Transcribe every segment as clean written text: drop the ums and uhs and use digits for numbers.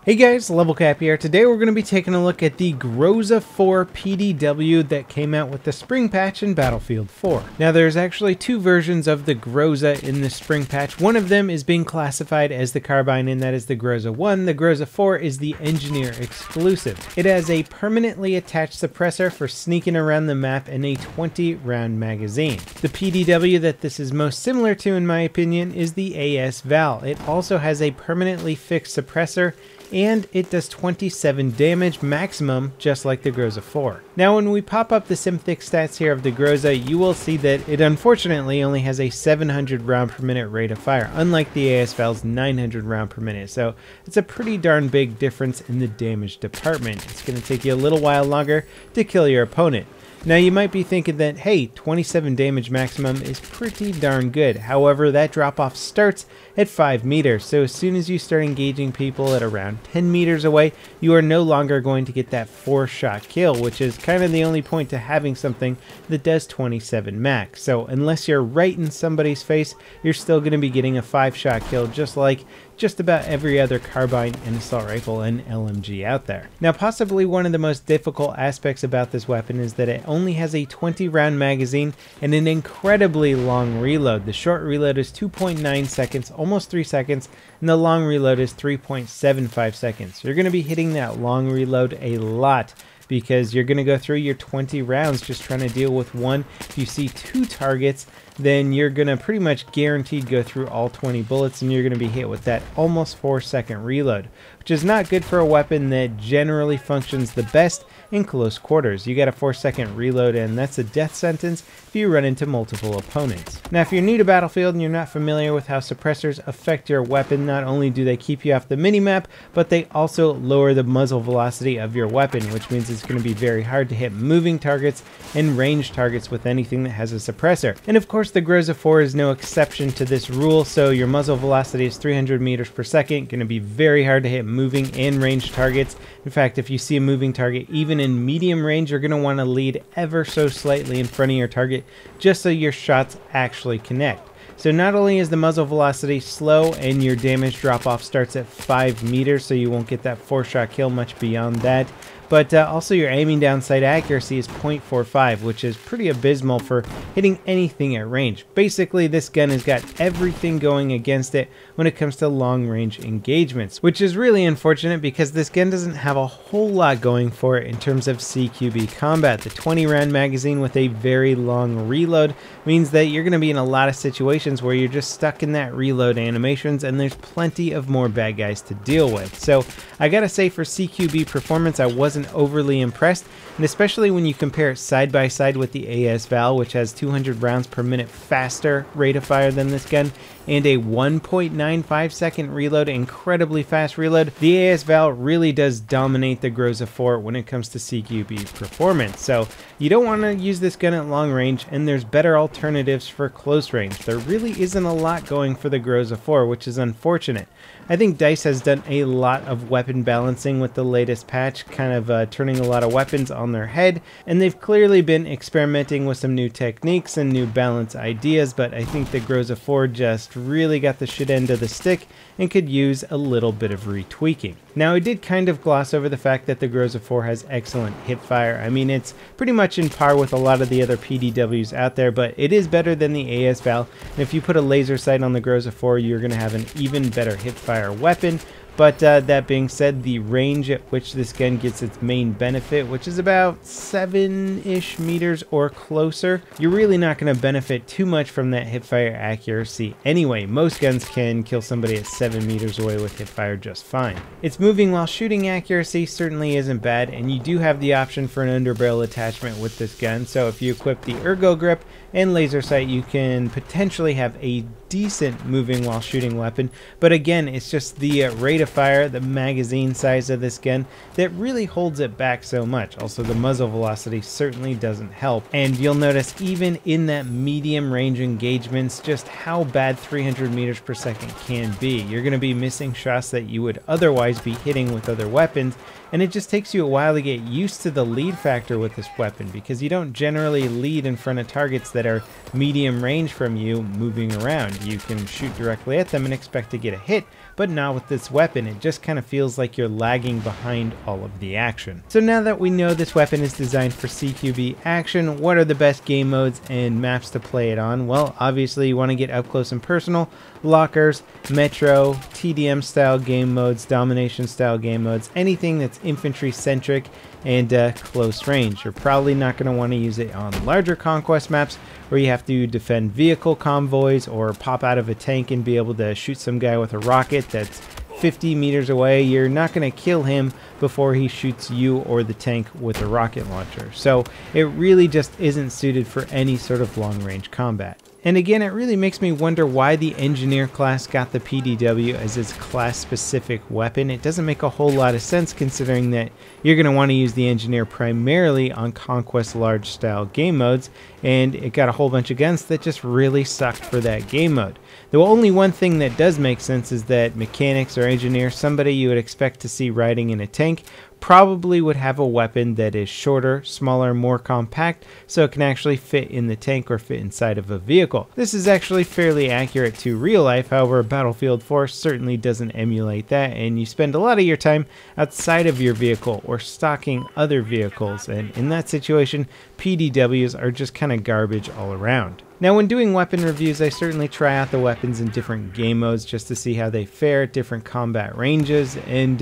Hey guys, LevelCap here. Today we're going to be taking a look at the Groza-4 PDW that came out with the spring patch in Battlefield 4. Now there's actually two versions of the Groza in the spring patch. One of them is being classified as the carbine, and that is the Groza-1. The Groza-4 is the engineer exclusive. It has a permanently attached suppressor for sneaking around the map and a 20-round magazine. The PDW that this is most similar to, in my opinion, is the AS Val. It also has a permanently fixed suppressor, and it does 27 damage maximum, just like the Groza-4. Now when we pop up the Synthic stats here of the Groza, you will see that it unfortunately only has a 700 round per minute rate of fire, unlike the AS Val's 900 round per minute, so it's a pretty darn big difference in the damage department. It's going to take you a little while longer to kill your opponent. Now you might be thinking that, hey, 27 damage maximum is pretty darn good. However, that drop off starts at 5 meters, so as soon as you start engaging people at around 10 meters away, you are no longer going to get that 4-shot kill, which is kind of the only point to having something that does 27 max. So unless you're right in somebody's face, you're still going to be getting a 5-shot kill, just like just about every other carbine and assault rifle and LMG out there. Now possibly one of the most difficult aspects about this weapon is that it only has a 20-round magazine and an incredibly long reload. The short reload is 2.9 seconds, almost 3 seconds, and the long reload is 3.75 seconds. You're going to be hitting that long reload a lot, because you're going to go through your 20 rounds just trying to deal with one. If you see 2 targets, then you're going to pretty much guaranteed go through all 20 bullets, and you're going to be hit with that almost 4-second reload, which is not good for a weapon that generally functions the best in close quarters. You got a 4-second reload, and that's a death sentence if you run into multiple opponents. Now if you're new to Battlefield and you're not familiar with how suppressors affect your weapon, not only do they keep you off the minimap, but they also lower the muzzle velocity of your weapon, which means it's going to be very hard to hit moving targets and ranged targets with anything that has a suppressor. And of course the Groza-4 is no exception to this rule, so your muzzle velocity is 300 meters per second, going to be very hard to hit moving and ranged targets. In fact, if you see a moving target even in medium range, you're going to want to lead ever so slightly in front of your target just so your shots actually connect. So not only is the muzzle velocity slow and your damage drop off starts at 5 meters, so you won't get that 4-shot kill much beyond that, but also your aiming down sight accuracy is 0.45, which is pretty abysmal for hitting anything at range. Basically, this gun has got everything going against it when it comes to long range engagements, which is really unfortunate because this gun doesn't have a whole lot going for it in terms of CQB combat. The 20-round magazine with a very long reload means that you're going to be in a lot of situations where you're just stuck in that reload animations, and there's plenty of more bad guys to deal with. So I gotta say, for CQB performance, I wasn't overly impressed, and especially when you compare it side by side with the AS Val, which has 200 rounds per minute faster rate of fire than this gun and a 1.95 second reload, incredibly fast reload. The AS Val really does dominate the Groza-4 when it comes to CQB performance. So you don't want to use this gun at long range, and there's better alternatives for close range. There really isn't a lot going for the Groza-4, which is unfortunate. I think DICE has done a lot of weapon balancing with the latest patch, kind of turning a lot of weapons on their head, and they've clearly been experimenting with some new techniques and new balance ideas, but I think the Groza-4 just really got the shit end of the stick and could use a little bit of retweaking. Now I did kind of gloss over the fact that the Groza-4 has excellent hipfire. I mean, it's pretty much in par with a lot of the other PDWs out there, but it is better than the AS Val, and if you put a laser sight on the Groza-4, you're going to have an even better hipfire weapon. But that being said, the range at which this gun gets its main benefit, which is about 7-ish meters or closer, you're really not going to benefit too much from that hipfire accuracy anyway. Most guns can kill somebody at 7 meters away with hipfire just fine. Its moving while shooting accuracy certainly isn't bad, and you do have the option for an underbarrel attachment with this gun, so if you equip the ergo grip and laser sight, you can potentially have a decent moving while shooting weapon. But again, it's just the rate of fire, the magazine size of this gun that really holds it back so much. Also, the muzzle velocity certainly doesn't help, and you'll notice even in that medium range engagements just how bad 300 meters per second can be. You're going to be missing shots that you would otherwise be hitting with other weapons, and it just takes you a while to get used to the lead factor with this weapon, because you don't generally lead in front of targets that are medium range from you moving around. You can shoot directly at them and expect to get a hit, but not with this weapon. weapon. It just kind of feels like you're lagging behind all of the action. So now that we know this weapon is designed for CQB action, what are the best game modes and maps to play it on? Well, obviously you want to get up close and personal, lockers, metro, TDM style game modes, domination style game modes, anything that's infantry centric and close range. You're probably not going to want to use it on larger conquest maps where you have to defend vehicle convoys or pop out of a tank and be able to shoot some guy with a rocket that's 50 meters away. You're not going to kill him before he shoots you or the tank with a rocket launcher. So it really just isn't suited for any sort of long range combat. And again, it really makes me wonder why the engineer class got the PDW as its class specific weapon. It doesn't make a whole lot of sense considering that you're going to want to use the engineer primarily on conquest large style game modes, and it got a whole bunch of guns that just really sucked for that game mode. The only one thing that does make sense is that mechanics or engineer, somebody you would expect to see riding in a tank, probably would have a weapon that is shorter, smaller, more compact, so it can actually fit in the tank or fit inside of a vehicle. This is actually fairly accurate to real life, however Battlefield 4 certainly doesn't emulate that, and you spend a lot of your time outside of your vehicle or stalking other vehicles, and in that situation, PDWs are just kind of garbage all around. Now when doing weapon reviews, I certainly try out the weapons in different game modes just to see how they fare at different combat ranges, and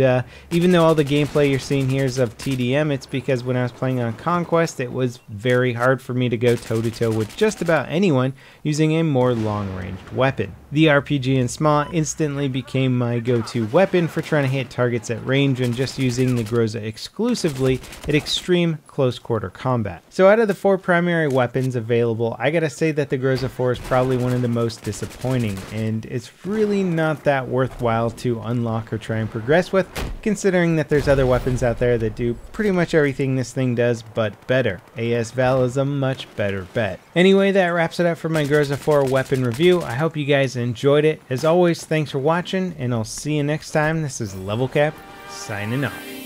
even though all the gameplay you're seeing here is of TDM, it's because when I was playing on Conquest, it was very hard for me to go toe-to-toe with just about anyone using a more long-ranged weapon. The RPG in SMAW instantly became my go-to weapon for trying to hit targets at range and just using the Groza exclusively at extreme close-quarter combat. So out of the 4 primary weapons available, I gotta say that the Groza-4 is probably one of the most disappointing, and it's really not that worthwhile to unlock or try and progress with, considering that there's other weapons out there that do pretty much everything this thing does, but better. AS Val is a much better bet. Anyway, that wraps it up for my Groza-4 weapon review. I hope you guys enjoyed it. As always, thanks for watching, and I'll see you next time. This is LevelCap, signing off.